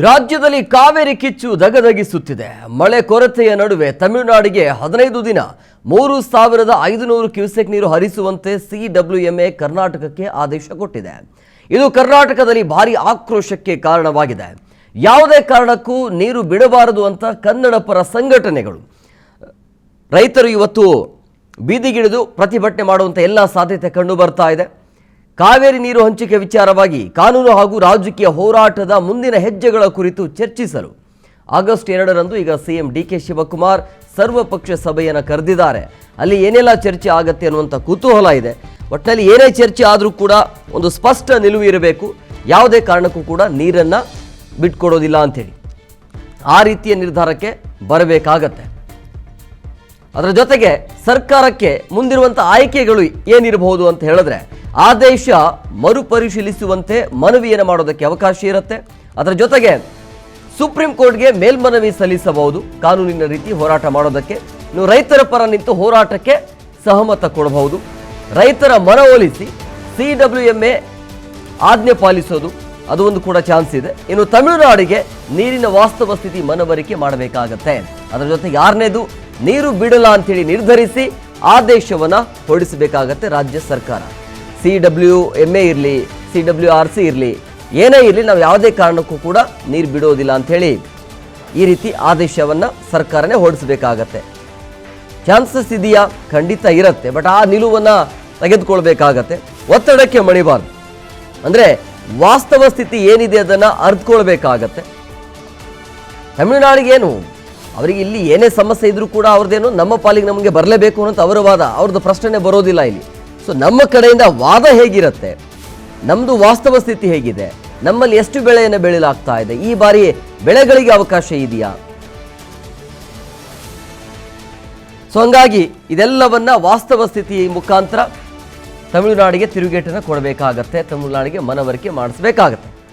ರಾಜ್ಯದಲ್ಲಿ ಕಾವೇರಿ ಕಿಚ್ಚು ದಗದಗಿಸುತ್ತಿದೆ. ಮಳೆ ಕೊರತೆಯ ನಡುವೆ ತಮಿಳುನಾಡಿಗೆ 15 ದಿನ 3500 ಕ್ಯೂಸೆಕ್ ನೀರು ಹರಿಸುವಂತೆ ಸಿಡಬ್ಲ್ಯೂಎಂಎ ಕರ್ನಾಟಕಕ್ಕೆ ಆದೇಶ ಕೊಟ್ಟಿದೆ. ಇದು ಕರ್ನಾಟಕದಲ್ಲಿ ಭಾರಿ ಆಕ್ರೋಶಕ್ಕೆ ಕಾರಣವಾಗಿದೆ. ಯಾವುದೇ ಕಾರಣಕ್ಕೂ ನೀರು ಬಿಡಬಾರದು ಅಂತ ಕನ್ನಡ ಪರ ಸಂಘಟನೆಗಳು ರೈತರು ಇವತ್ತು ಬೀದಿಗಿಳಿದು ಪ್ರತಿಭಟನೆ ಮಾಡುವಂತ ಎಲ್ಲ ಸಾಧ್ಯತೆ ಕಂಡು ಬರ್ತಾ ಇದೆ. ಕಾವೇರಿ ನೀರು ಹಂಚಿಕೆ ವಿಚಾರವಾಗಿ ಕಾನೂನು ಹಾಗೂ ರಾಜಕೀಯ ಹೋರಾಟದ ಮುಂದಿನ ಹೆಜ್ಜೆಗಳ ಕುರಿತು ಚರ್ಚಿಸಲು ಆಗಸ್ಟ್ 2ರಂದು ಈಗ ಸಿಎಂ ಡಿಕೆ ಶಿವಕುಮಾರ್ ಸರ್ವಪಕ್ಷ ಸಭೆಯನ್ನು ಕರೆದಿದ್ದಾರೆ. ಅಲ್ಲಿ ಏನೆಲ್ಲ ಚರ್ಚೆ ಆಗುತ್ತೆ ಅನ್ನುವಂಥ ಕುತೂಹಲ ಇದೆ. ಒಟ್ಟಿನಲ್ಲಿ ಏನೇ ಚರ್ಚೆ ಆದರೂ ಕೂಡ ಒಂದು ಸ್ಪಷ್ಟ ನಿಲುವು ಇರಬೇಕು. ಯಾವುದೇ ಕಾರಣಕ್ಕೂ ಕೂಡ ನೀರನ್ನು ಬಿಟ್ಕೊಡೋದಿಲ್ಲ ಅಂಥೇಳಿ ಆ ರೀತಿಯ ನಿರ್ಧಾರಕ್ಕೆ ಬರಬೇಕಾಗತ್ತೆ. ಅದರ ಜೊತೆಗೆ ಸರ್ಕಾರಕ್ಕೆ ಮುಂದಿರುವಂಥ ಆಯ್ಕೆಗಳು ಏನಿರಬಹುದು ಅಂತ ಹೇಳಿದ್ರೆ ಆದೇಶ ಮರುಪರಿಶೀಲಿಸುವಂತೆ ಮನವಿಯನ್ನು ಮಾಡೋದಕ್ಕೆ ಅವಕಾಶ ಇರುತ್ತೆ. ಅದರ ಜೊತೆಗೆ ಸುಪ್ರೀಂ ಕೋರ್ಟ್ಗೆ ಮೇಲ್ಮನವಿ ಸಲ್ಲಿಸಬಹುದು ಕಾನೂನಿನ ರೀತಿ ಹೋರಾಟ ಮಾಡೋದಕ್ಕೆ. ಇನ್ನು ರೈತರ ಪರ ನಿಂತು ಹೋರಾಟಕ್ಕೆ ಸಹಮತ ಕೊಡಬಹುದು. ರೈತರ ಮನವೊಲಿಸಿ ಸಿಡಬ್ಲ್ಯೂಎಂಎ ಆಜ್ಞೆ ಪಾಲಿಸೋದು ಅದು ಒಂದು ಕೂಡ ಚಾನ್ಸ್ ಇದೆ. ಇನ್ನು ತಮಿಳುನಾಡಿಗೆ ನೀರಿನ ವಾಸ್ತವ ಸ್ಥಿತಿ ಮನವರಿಕೆ ಮಾಡಬೇಕಾಗತ್ತೆ. ಅದರ ಜೊತೆಗೆ 6ನೇದು ನೀರು ಬಿಡಲ್ಲ ಅಂತೇಳಿ ನಿರ್ಧರಿಸಿ ಆದೇಶವನ್ನು ಹೊರಡಿಸಬೇಕಾಗತ್ತೆ ರಾಜ್ಯ ಸರ್ಕಾರ. ಸಿಡಬ್ಲ್ಯೂಎಂಎ ಇರಲಿ, ಸಿಡಬ್ಲ್ಯೂಆರ್ಸಿ ಇರಲಿ, ಏನೇ ಇರಲಿ, ನಾವು ಯಾವುದೇ ಕಾರಣಕ್ಕೂ ಕೂಡ ನೀರು ಬಿಡೋದಿಲ್ಲ ಅಂಥೇಳಿ ಈ ರೀತಿ ಆದೇಶವನ್ನು ಸರ್ಕಾರನೇ ಹೊರಡಿಸಬೇಕಾಗತ್ತೆ. ಚಾನ್ಸಸ್ ಇದೆಯಾ? ಖಂಡಿತ ಇರುತ್ತೆ. ಬಟ್ ಆ ನಿಲುವನ್ನು ತೆಗೆದುಕೊಳ್ಬೇಕಾಗತ್ತೆ. ಒತ್ತಡಕ್ಕೆ ಮಣಿಬಾರ್ದು. ಅಂದರೆ ವಾಸ್ತವ ಸ್ಥಿತಿ ಏನಿದೆ ಅದನ್ನು ಅರ್ಥಕೊಳ್ಬೇಕಾಗತ್ತೆ. ತಮಿಳುನಾಡಿಗೇನು ಅವರಿಗೆ ಇಲ್ಲಿ ಏನೇ ಸಮಸ್ಯೆ ಇದ್ರೂ ಕೂಡ ಅವ್ರದ್ದೇನು ನಮ್ಮ ಪಾಲಿಗೆ ನಮಗೆ ಬರಲೇಬೇಕು ಅನ್ನೋಂಥ ಅವರ ವಾದ, ಅವ್ರದ್ದು ಪ್ರಶ್ನೆ ಬರೋದಿಲ್ಲ ಇಲ್ಲಿ. ಸೊ ನಮ್ಮ ಕಡೆಯಿಂದ ವಾದ ಹೇಗಿರುತ್ತೆ, ನಮ್ಮದು ವಾಸ್ತವ ಸ್ಥಿತಿ ಹೇಗಿದೆ, ನಮ್ಮಲ್ಲಿ ಎಷ್ಟು ಬೆಳೆಯನ್ನು ಬೆಳೆಯಲಾಗ್ತಾ ಇದೆ, ಈ ಬಾರಿ ಬೆಳೆಗಳಿಗೆ ಅವಕಾಶ ಇದೆಯಾ, ಸೊ ಹಂಗಾಗಿ ಇದೆಲ್ಲವನ್ನ ವಾಸ್ತವ ಸ್ಥಿತಿ ಮುಖಾಂತರ ತಮಿಳುನಾಡಿಗೆ ತಿರುಗೇಟನ್ನು ಕೊಡಬೇಕಾಗತ್ತೆ. ತಮಿಳುನಾಡಿಗೆ ಮನವರಿಕೆ ಮಾಡಿಸಬೇಕಾಗತ್ತೆ.